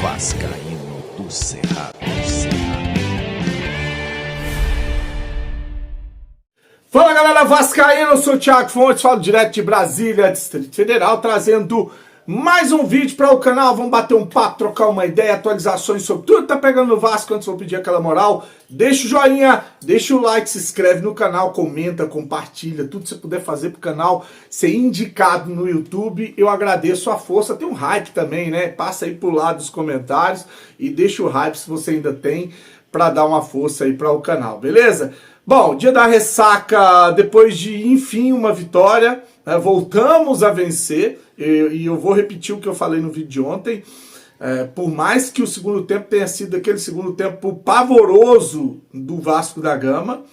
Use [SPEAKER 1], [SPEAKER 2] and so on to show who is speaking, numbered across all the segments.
[SPEAKER 1] Vascaíno do Cerrado.
[SPEAKER 2] Fala galera vascaína, eu sou o Thiago Fontes, falo direto de Brasília, Distrito Federal, trazendo mais um vídeo para o canal. Vamos bater um papo, trocar uma ideia, atualizações sobre tudo que tá pegando no Vasco. Antes vou pedir aquela moral, deixa o joinha, deixa o like, se inscreve no canal, comenta, compartilha, tudo que você puder fazer pro canal ser indicado no YouTube. Eu agradeço a força, tem um hype também, né? Passa aí pro lado dos comentários e deixa o hype se você ainda tem, para dar uma força aí para o canal, beleza? Bom, dia da ressaca, depois de, enfim, uma vitória, né, voltamos a vencer, e eu vou repetir o que eu falei no vídeo de ontem. Por mais que o segundo tempo tenha sido aquele segundo tempo pavoroso do Vasco da Gama,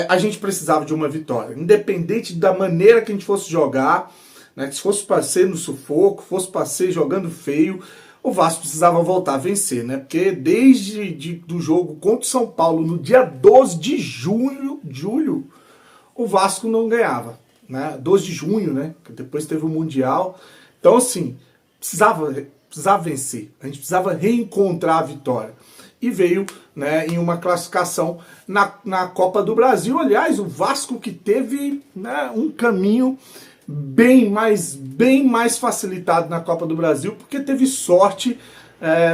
[SPEAKER 2] a gente precisava de uma vitória, independente da maneira que a gente fosse jogar, né, que se fosse para ser no sufoco, fosse para ser jogando feio, o Vasco precisava voltar a vencer, né? Porque desde do jogo contra o São Paulo, no dia 12 de julho, o Vasco não ganhava, né? 12 de junho, né? Depois teve o Mundial. Então, assim, precisava vencer. A gente precisava reencontrar a vitória. E veio, né, em uma classificação na Copa do Brasil. Aliás, o Vasco que teve, né, um caminho bem mais facilitado na Copa do Brasil, porque teve sorte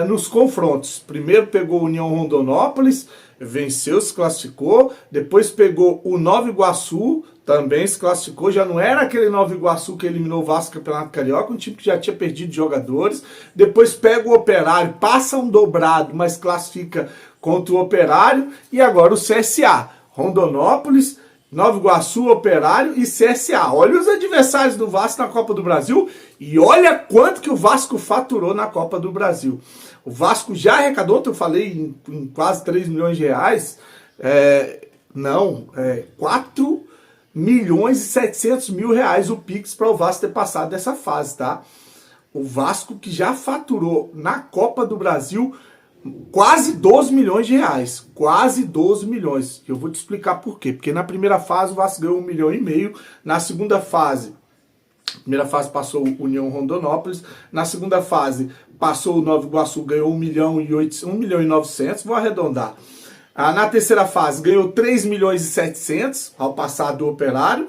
[SPEAKER 2] nos confrontos. Primeiro pegou o União Rondonópolis, venceu, se classificou. Depois pegou o Nova Iguaçu, também se classificou. Já não era aquele Nova Iguaçu que eliminou o Vasco no Campeonato Carioca, um time que já tinha perdido jogadores. Depois pega o Operário, passa um dobrado, mas classifica contra o Operário. E agora o CSA, Rondonópolis, Nova Iguaçu, Operário e CSA. Olha os adversários do Vasco na Copa do Brasil e olha quanto que o Vasco faturou na Copa do Brasil. O Vasco já arrecadou, eu falei, em quase 3 milhões de reais. 4 milhões e 700 mil reais o Pix para o Vasco ter passado dessa fase, tá? O Vasco que já faturou na Copa do Brasil quase 12 milhões de reais, quase 12 milhões. Eu vou te explicar por quê. Porque na primeira fase o Vasco ganhou 1,5 milhão, na segunda fase, a primeira fase passou o União Rondonópolis, na segunda fase passou o Nova Iguaçu, ganhou 1 milhão e 900, vou arredondar. Na terceira fase ganhou 3 milhões e 700 ao passar do Operário,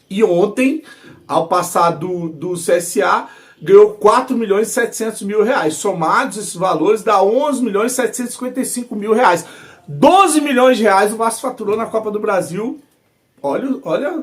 [SPEAKER 2] e ontem, ao passar do CSA, ganhou 4 milhões e 700 mil reais. Somados esses valores, dá 11 milhões e 755 mil reais. 12 milhões de reais o Vasco faturou na Copa do Brasil. Olha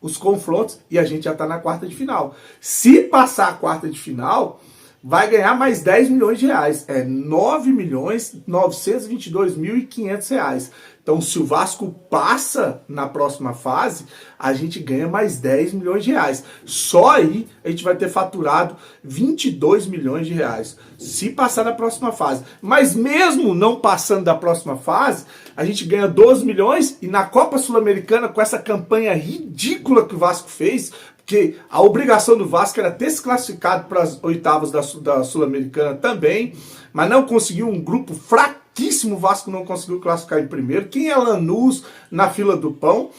[SPEAKER 2] os confrontos. E a gente já está na quarta de final. Se passar a quarta de final, vai ganhar mais 10 milhões de reais. 9 milhões e 922 mil e 500 reais. Então, se o Vasco passa na próxima fase, a gente ganha mais 10 milhões de reais. Só aí a gente vai ter faturado 22 milhões de reais, se passar na próxima fase. Mas mesmo não passando da próxima fase, a gente ganha 12 milhões e na Copa Sul-Americana, com essa campanha ridícula que o Vasco fez, porque a obrigação do Vasco era ter se classificado para as oitavas da Sul-Americana também, mas não conseguiu, um grupo fraquíssimo, o Vasco não conseguiu classificar em primeiro. Quem é Lanús na fila do pão?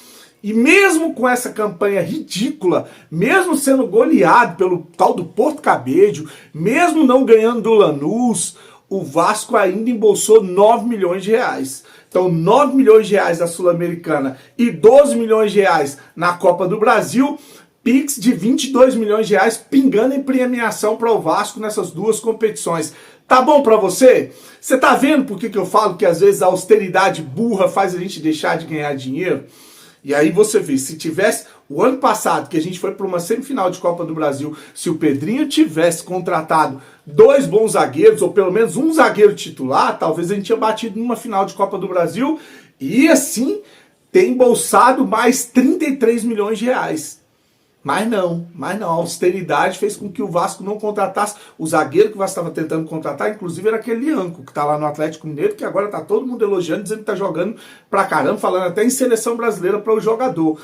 [SPEAKER 2] E mesmo com essa campanha ridícula, mesmo sendo goleado pelo tal do Porto Cabedelo, mesmo não ganhando do Lanús, o Vasco ainda embolsou 9 milhões de reais. Então, 9 milhões de reais da Sul-Americana e 12 milhões de reais na Copa do Brasil, Pix de 22 milhões de reais pingando em premiação para o Vasco nessas duas competições. Tá bom para você? Você tá vendo por que eu falo que às vezes a austeridade burra faz a gente deixar de ganhar dinheiro? E aí você vê, se tivesse o ano passado, que a gente foi para uma semifinal de Copa do Brasil, se o Pedrinho tivesse contratado 2 bons zagueiros, ou pelo menos um zagueiro titular, talvez a gente tinha batido numa final de Copa do Brasil e assim ter embolsado mais 33 milhões de reais. Mas não, a austeridade fez com que o Vasco não contratasse o zagueiro que o Vasco estava tentando contratar, inclusive era aquele Lianco, que está lá no Atlético Mineiro, que agora está todo mundo elogiando, dizendo que está jogando pra caramba, falando até em seleção brasileira para o jogador.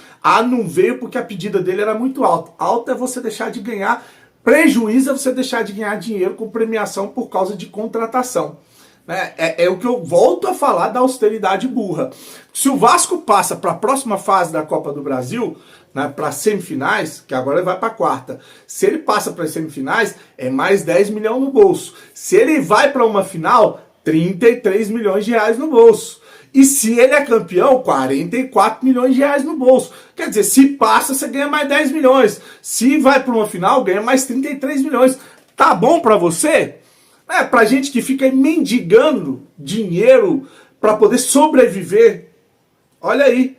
[SPEAKER 2] Não veio porque a pedida dele era muito alta. Alta é você deixar de ganhar, prejuízo é você deixar de ganhar dinheiro com premiação por causa de contratação. Né? É o que eu volto a falar da austeridade burra. Se o Vasco passa para a próxima fase da Copa do Brasil, né, para semifinais, que agora ele vai para a quarta, se ele passa para as semifinais, é mais 10 milhões no bolso. Se ele vai para uma final, 33 milhões de reais no bolso. E se ele é campeão, 44 milhões de reais no bolso. Quer dizer, se passa, você ganha mais 10 milhões. Se vai para uma final, ganha mais 33 milhões. Tá bom para você? É, pra gente que fica mendigando dinheiro para poder sobreviver. Olha aí.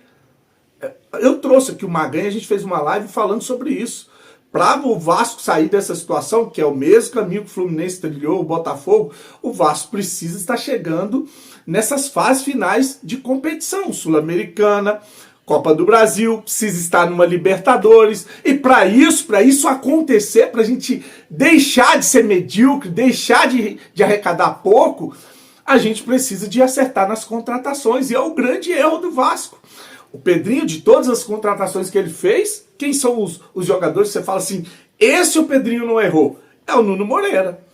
[SPEAKER 2] Eu trouxe aqui o Maganha, a gente fez uma live falando sobre isso. Para o Vasco sair dessa situação, que é o mesmo caminho que o Fluminense trilhou, o Botafogo, o Vasco precisa estar chegando nessas fases finais de competição. Sul-Americana, Copa do Brasil, precisa estar numa Libertadores. E para isso acontecer, para a gente deixar de ser medíocre, deixar de arrecadar pouco, a gente precisa de acertar nas contratações. E é o grande erro do Vasco. O Pedrinho, de todas as contratações que ele fez, quem são os jogadores que você fala assim, esse o Pedrinho não errou? É o Nuno Moreira.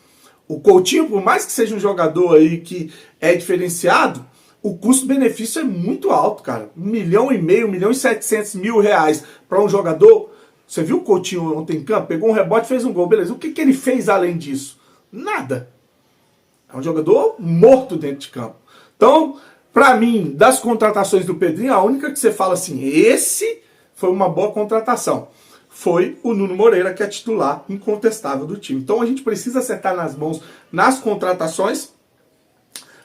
[SPEAKER 2] O Coutinho, por mais que seja um jogador aí que é diferenciado, o custo-benefício é muito alto, cara. 1,5 milhão, 1,7 milhão para um jogador. Você viu o Coutinho ontem em campo? Pegou um rebote e fez um gol. Beleza. O que ele fez além disso? Nada. É um jogador morto dentro de campo. Então, para mim, das contratações do Pedrinho, a única que você fala assim, esse foi uma boa contratação, foi o Nuno Moreira, que é titular incontestável do time. Então a gente precisa acertar nas mãos nas contratações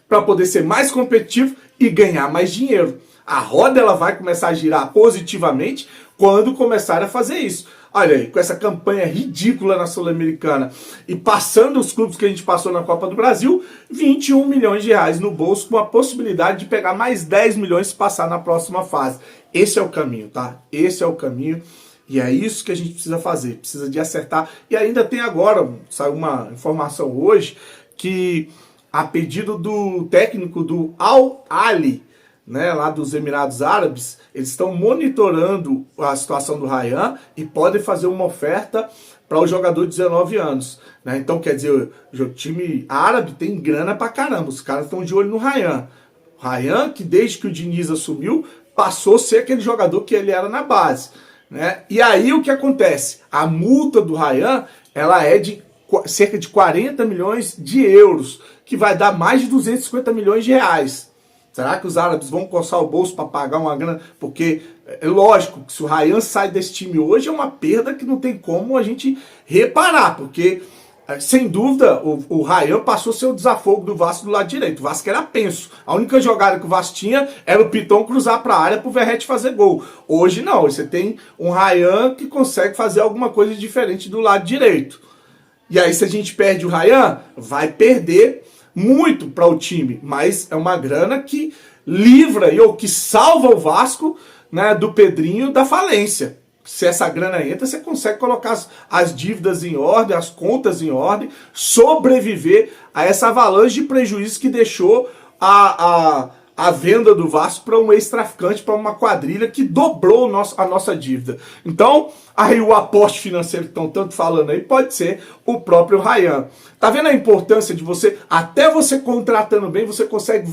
[SPEAKER 2] para poder ser mais competitivo e ganhar mais dinheiro. A roda ela vai começar a girar positivamente quando começar a fazer isso. Olha aí, com essa campanha ridícula na Sul-Americana e passando os clubes que a gente passou na Copa do Brasil, 21 milhões de reais no bolso, com a possibilidade de pegar mais 10 milhões se passar na próxima fase. Esse é o caminho, tá? Esse é o caminho e é isso que a gente precisa fazer, precisa de acertar. E ainda tem agora, saiu uma informação hoje, que a pedido do técnico do Al Ahly, né, lá dos Emirados Árabes, eles estão monitorando a situação do Ryan e podem fazer uma oferta para o jogador de 19 anos. Né? Então, quer dizer, o time árabe tem grana pra caramba, os caras estão de olho no Ryan. O Ryan, que desde que o Diniz assumiu, passou a ser aquele jogador que ele era na base. Né? E aí o que acontece? A multa do Ryan, ela é de cerca de 40 milhões de euros, que vai dar mais de 250 milhões de reais. Será que os árabes vão coçar o bolso para pagar uma grana? Porque é lógico que se o Ryan sai desse time hoje é uma perda que não tem como a gente reparar, porque sem dúvida o Ryan passou a ser o desafogo do Vasco do lado direito. O Vasco era penso. A única jogada que o Vasco tinha era o Piton cruzar para a área para o Verratti fazer gol. Hoje não, você tem um Ryan que consegue fazer alguma coisa diferente do lado direito. E aí se a gente perde o Ryan, vai perder muito para o time, mas é uma grana que livra ou que salva o Vasco, né, do Pedrinho da falência. Se essa grana entra, você consegue colocar as dívidas em ordem, as contas em ordem, sobreviver a essa avalanche de prejuízos que deixou a venda do Vasco para um ex-traficante, para uma quadrilha que dobrou a nossa dívida. Então, aí o aporte financeiro que estão tanto falando aí pode ser o próprio Ryan. Tá vendo a importância de você, até você contratando bem, você consegue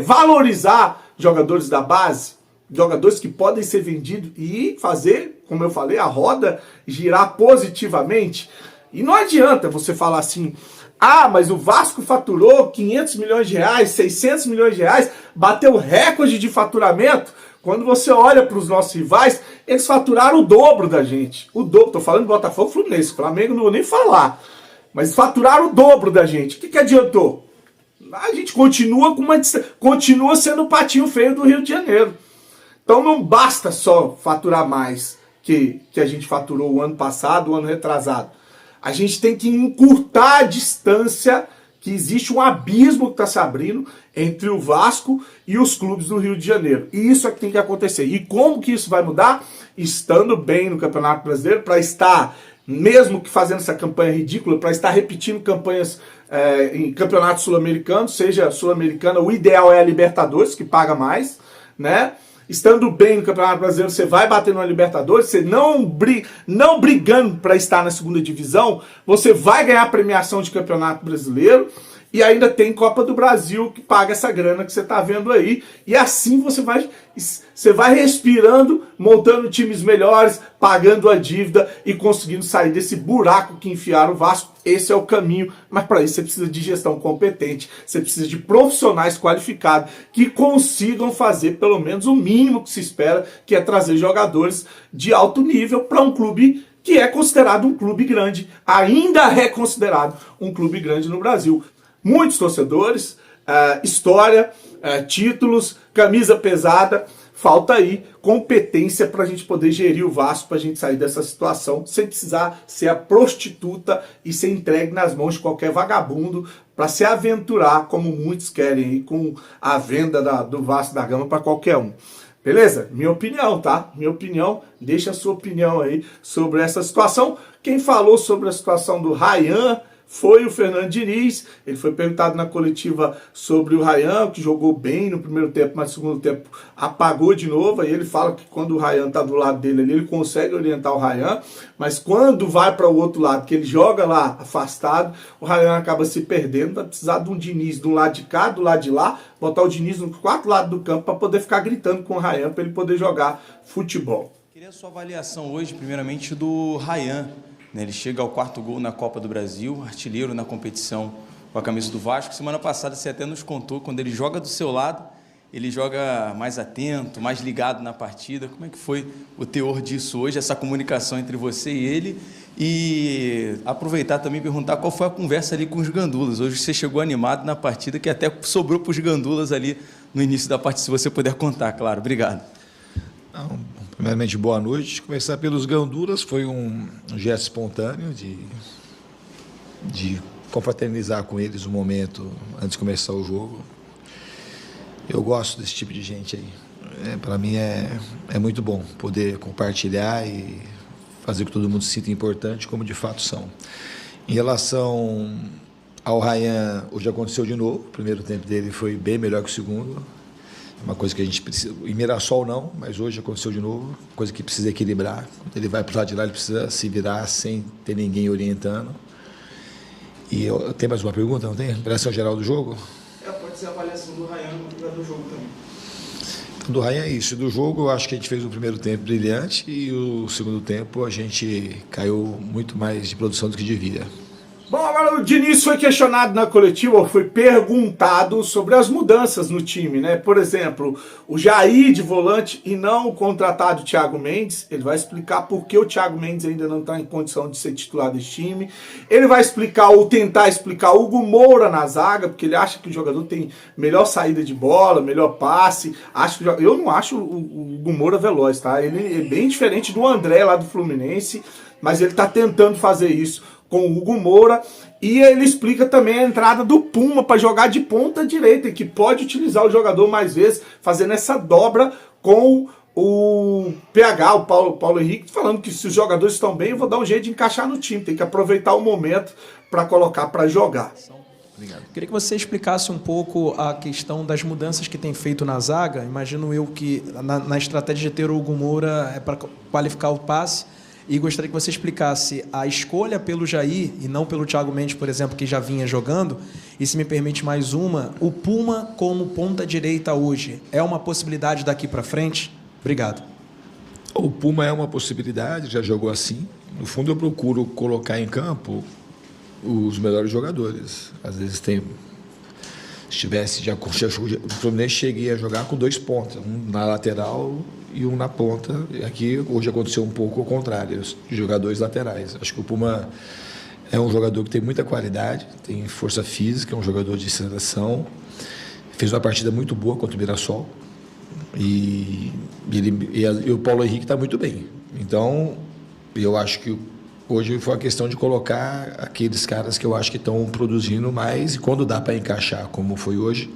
[SPEAKER 2] valorizar jogadores da base, jogadores que podem ser vendidos e fazer, como eu falei, a roda girar positivamente. E não adianta você falar assim, mas o Vasco faturou 500 milhões de reais, 600 milhões de reais, bateu recorde de faturamento. Quando você olha para os nossos rivais, eles faturaram o dobro da gente. O dobro, tô falando do Botafogo e Fluminense, Flamengo não vou nem falar. Mas faturaram o dobro da gente. O que adiantou? A gente continua sendo o patinho feio do Rio de Janeiro. Então não basta só faturar mais que a gente faturou o ano passado, o ano retrasado. A gente tem que encurtar a distância, que existe um abismo que está se abrindo entre o Vasco e os clubes do Rio de Janeiro. E isso é que tem que acontecer. E como que isso vai mudar? Estando bem no Campeonato Brasileiro, para estar, mesmo que fazendo essa campanha ridícula, para estar repetindo campanhas em campeonato sul-americano, seja sul-americana, o ideal é a Libertadores, que paga mais, né? Estando bem no Campeonato Brasileiro, você vai bater na Libertadores, você não brigando para estar na segunda divisão, você vai ganhar a premiação de Campeonato Brasileiro e ainda tem Copa do Brasil que paga essa grana que você está vendo aí. E assim você vai respirando, montando times melhores, pagando a dívida e conseguindo sair desse buraco que enfiaram o Vasco. Esse é o caminho, mas para isso você precisa de gestão competente, você precisa de profissionais qualificados que consigam fazer pelo menos o mínimo que se espera, que é trazer jogadores de alto nível para um clube que é considerado um clube grande, ainda é considerado um clube grande no Brasil. Muitos torcedores, história, títulos, camisa pesada. Falta aí competência para a gente poder gerir o Vasco, para a gente sair dessa situação sem precisar ser a prostituta e ser entregue nas mãos de qualquer vagabundo para se aventurar, como muitos querem, aí, com a venda do Vasco da Gama para qualquer um. Beleza? Minha opinião, tá? Minha opinião, deixa a sua opinião aí sobre essa situação. Quem falou sobre a situação do Rayan foi o Fernando Diniz. Ele foi perguntado na coletiva sobre o Rayan, que jogou bem no primeiro tempo, mas no segundo tempo apagou de novo. Aí ele fala que quando o Rayan tá do lado dele ali, ele consegue orientar o Rayan, mas quando vai para o outro lado, que ele joga lá afastado, o Rayan acaba se perdendo. Vai precisar de um Diniz do lado de cá, do lado de lá, botar o Diniz nos 4 lados do campo para poder ficar gritando com o Rayan, para ele poder jogar futebol.
[SPEAKER 3] Queria a sua avaliação hoje, primeiramente, do Rayan. Ele chega ao 4º gol na Copa do Brasil, artilheiro na competição com a camisa do Vasco. Semana passada você até nos contou, quando ele joga do seu lado, ele joga mais atento, mais ligado na partida. Como é que foi o teor disso hoje, essa comunicação entre você e ele? E aproveitar também e perguntar qual foi a conversa ali com os gandulas. Hoje você chegou animado na partida, que até sobrou para os gandulas ali no início da partida, se você puder contar, claro. Obrigado.
[SPEAKER 4] Não, primeiramente, boa noite. Começar pelos gandulas, foi um gesto espontâneo de confraternizar com eles um momento antes de começar o jogo. Eu gosto desse tipo de gente aí. Para mim é muito bom poder compartilhar e fazer com que todo mundo se sinta importante, como de fato são. Em relação ao Rayan, hoje aconteceu de novo. O primeiro tempo dele foi bem melhor que o segundo. Uma coisa que a gente precisa, em Mirassol não, mas hoje aconteceu de novo, coisa que precisa equilibrar. Quando ele vai para o lado de lá, ele precisa se virar sem ter ninguém orientando. E tem mais uma pergunta, não tem? Avaliação geral do jogo?
[SPEAKER 2] Pode ser a avaliação do Rayan do jogo também.
[SPEAKER 4] Então, do Rayan é isso. Do jogo, eu acho que a gente fez o primeiro tempo brilhante e o segundo tempo a gente caiu muito mais de produção do que devia.
[SPEAKER 2] Bom, agora o Diniz foi questionado na coletiva, foi perguntado sobre as mudanças no time, né? Por exemplo, o Jair de volante e não o contratado Thiago Mendes. Ele vai explicar por que o Thiago Mendes ainda não está em condição de ser titular desse time. Ele vai explicar ou tentar explicar o Hugo Moura na zaga, porque ele acha que o jogador tem melhor saída de bola, melhor passe. Eu não acho o Hugo Moura veloz, tá? Ele é bem diferente do André lá do Fluminense, mas ele está tentando fazer isso com o Hugo Moura, e ele explica também a entrada do Puma para jogar de ponta direita, que pode utilizar o jogador mais vezes, fazendo essa dobra com o PH, o Paulo Henrique, falando que se os jogadores estão bem, eu vou dar um jeito de encaixar no time, tem que aproveitar o momento para colocar para jogar.
[SPEAKER 5] Obrigado. Queria que você explicasse um pouco a questão das mudanças que tem feito na zaga. Imagino eu que na estratégia de ter o Hugo Moura é para qualificar o passe. E gostaria que você explicasse a escolha pelo Jair e não pelo Thiago Mendes, por exemplo, que já vinha jogando. E se me permite mais uma, o Puma como ponta direita hoje é uma possibilidade daqui para frente? Obrigado.
[SPEAKER 4] O Puma é uma possibilidade, já jogou assim. No fundo, eu procuro colocar em campo os melhores jogadores. Às vezes tem... Se tivesse já com o Fluminense, cheguei a jogar com 2 pontas, um na lateral e um na ponta. E aqui hoje aconteceu um pouco ao contrário, jogadores laterais. Acho que o Puma é um jogador que tem muita qualidade, tem força física, é um jogador de seleção. Fez uma partida muito boa contra o Mirassol. E o Paulo Henrique está muito bem. Então, eu acho que hoje foi a questão de colocar aqueles caras que eu acho que estão produzindo mais, e quando dá para encaixar, como foi hoje,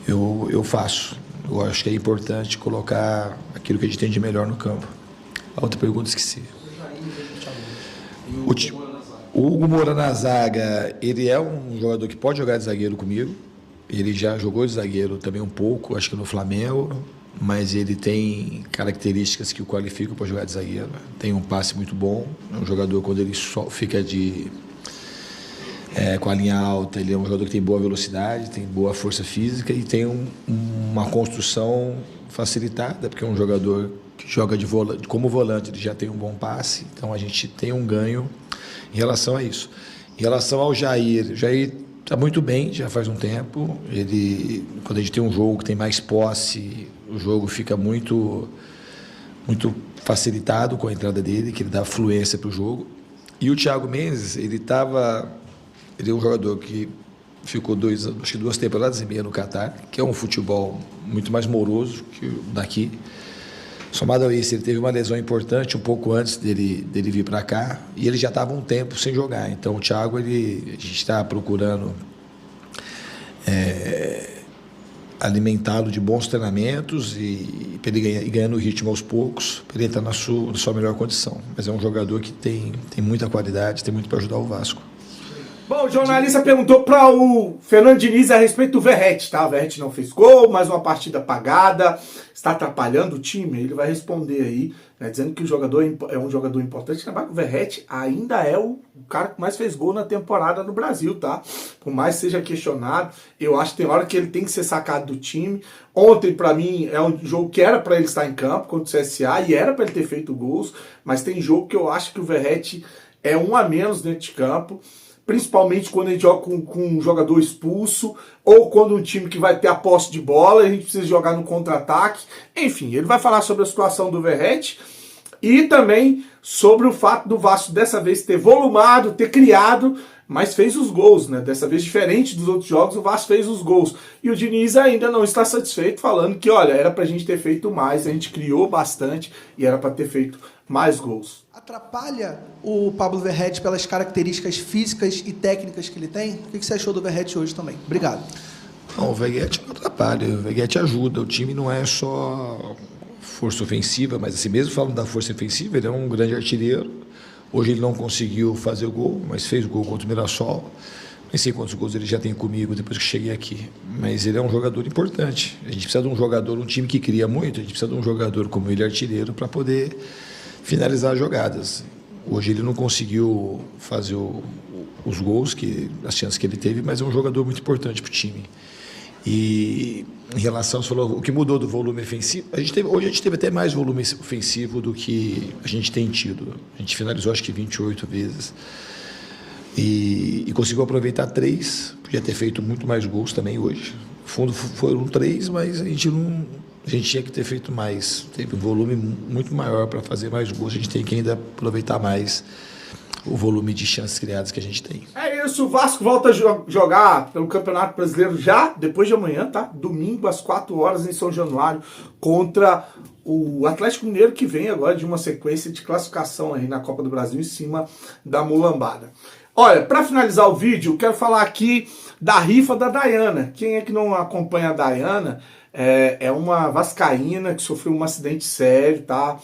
[SPEAKER 4] eu faço. Eu acho que é importante colocar aquilo que a gente tem de melhor no campo. A outra pergunta, esqueci. O Hugo Moura na zaga, ele é um jogador que pode jogar de zagueiro comigo. Ele já jogou de zagueiro também um pouco, acho que no Flamengo, mas ele tem características que o qualificam para jogar de zagueiro. Tem um passe muito bom, é um jogador, quando ele só fica com a linha alta. Ele é um jogador que tem boa velocidade, tem boa força física e tem uma construção facilitada, porque é um jogador que joga como volante, ele já tem um bom passe, então a gente tem um ganho em relação a isso. Em relação ao Jair, o Jair está muito bem, já faz um tempo. Quando a gente tem um jogo que tem mais posse, o jogo fica muito facilitado com a entrada dele, que ele dá fluência para o jogo. E o Thiago Mendes, ele é um jogador que ficou 2 temporadas e meia no Catar, que é um futebol muito mais moroso que o daqui. Somado a isso, ele teve uma lesão importante um pouco antes dele vir para cá, e ele já estava um tempo sem jogar. Então o Thiago, a gente está procurando alimentá-lo de bons treinamentos e para ele ir ganhando ritmo aos poucos, para ele entrar na sua melhor condição. Mas é um jogador que tem muita qualidade, tem muito para ajudar o Vasco.
[SPEAKER 2] Bom, o jornalista perguntou para o Fernando Diniz a respeito do Verratti, tá? O Verratti não fez gol, mais uma partida apagada, está atrapalhando o time. Ele vai responder aí, né, dizendo que o jogador é um jogador importante. Lembrar que o Verratti ainda é o cara que mais fez gol na temporada no Brasil, tá? Por mais seja questionado, eu acho que tem hora que ele tem que ser sacado do time. Ontem, para mim, é um jogo que era para ele estar em campo contra o CSA e era para ele ter feito gols, mas tem jogo que eu acho que o Verratti é um a menos dentro de campo. Principalmente quando a gente joga com um jogador expulso, ou quando um time que vai ter a posse de bola, a gente precisa jogar no contra-ataque. Enfim, ele vai falar sobre a situação do Verratti e também sobre o fato do Vasco dessa vez ter volumado, ter criado, mas fez os gols, né? Dessa vez, diferente dos outros jogos, o Vasco fez os gols. E o Diniz ainda não está satisfeito, falando que, olha, era pra gente ter feito mais, a gente criou bastante e era pra ter feito mais gols.
[SPEAKER 6] Atrapalha o Pablo Verratti pelas características físicas e técnicas que ele tem? O que você achou do Verratti hoje também? Obrigado.
[SPEAKER 4] Não, o Verratti não atrapalha, o Verratti ajuda. O time não é só força ofensiva, mas assim, mesmo falando da força ofensiva, ele é um grande artilheiro. Hoje ele não conseguiu fazer o gol, mas fez o gol contra o Mirassol. Nem sei quantos gols ele já tem comigo depois que cheguei aqui, mas ele é um jogador importante. A gente precisa de um jogador, um time que cria muito, a gente precisa de um jogador como ele, artilheiro, para poder finalizar as jogadas. Hoje ele não conseguiu fazer os gols, as chances que ele teve, mas é um jogador muito importante para o time. E em relação, você falou, o que mudou do volume ofensivo, hoje a gente teve até mais volume ofensivo do que a gente tem tido. A gente finalizou acho que 28 vezes e conseguiu aproveitar 3, podia ter feito muito mais gols também hoje. No fundo foram 3, mas a gente tinha que ter feito mais. Teve um volume muito maior para fazer mais gols. A gente tem que ainda aproveitar mais o volume de chances criadas que a gente tem.
[SPEAKER 2] É isso, o Vasco volta a jogar pelo Campeonato Brasileiro já depois de amanhã, tá? Domingo às 4 horas em São Januário contra o Atlético Mineiro, que vem agora de uma sequência de classificação aí na Copa do Brasil em cima da mulambada. Olha, para finalizar o vídeo, eu quero falar aqui da rifa da Dayana. Quem é que não acompanha a Dayana? É uma vascaína que sofreu um acidente sério, tá?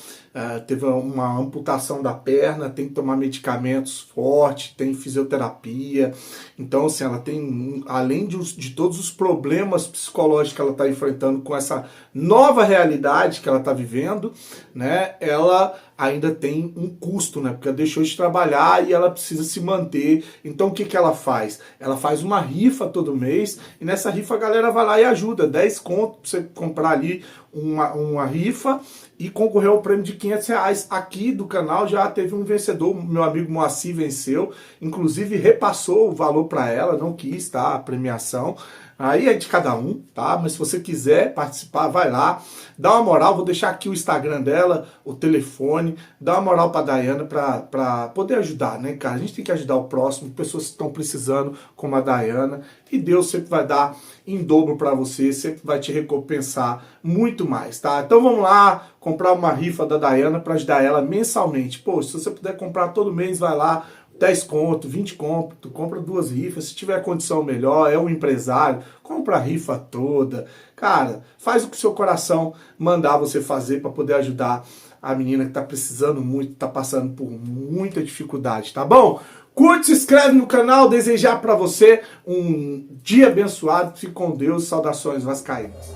[SPEAKER 2] Teve uma amputação da perna, tem que tomar medicamentos fortes, tem fisioterapia. Então, assim, ela tem, além de todos os problemas psicológicos que ela está enfrentando com essa nova realidade que ela está vivendo, né? Ela ainda tem um custo, né? Porque ela deixou de trabalhar e ela precisa se manter. Então, o que ela faz? Ela faz uma rifa todo mês e nessa rifa a galera vai lá e ajuda. 10 conto pra você comprar ali uma rifa e concorrer ao prêmio de R$500. Aqui do canal já teve um vencedor, meu amigo Moacir venceu, inclusive repassou o valor para ela, não quis, tá? A premiação. Aí é de cada um, tá? Mas se você quiser participar, vai lá, dá uma moral, vou deixar aqui o Instagram dela, o telefone, dá uma moral pra Dayana pra poder ajudar, né, cara? A gente tem que ajudar o próximo, pessoas que estão precisando, como a Dayana, e Deus sempre vai dar em dobro pra você, sempre vai te recompensar muito mais, tá? Então vamos lá, comprar uma rifa da Dayana pra ajudar ela mensalmente. Pô, se você puder comprar todo mês, vai lá, 10 conto, 20 conto, tu compra 2 rifas, se tiver condição melhor, é um empresário, compra a rifa toda. Cara, faz o que o seu coração mandar você fazer para poder ajudar a menina que tá precisando muito, tá passando por muita dificuldade, tá bom? Curte, se inscreve no canal, desejar para você um dia abençoado, fique com Deus, saudações vascaínas.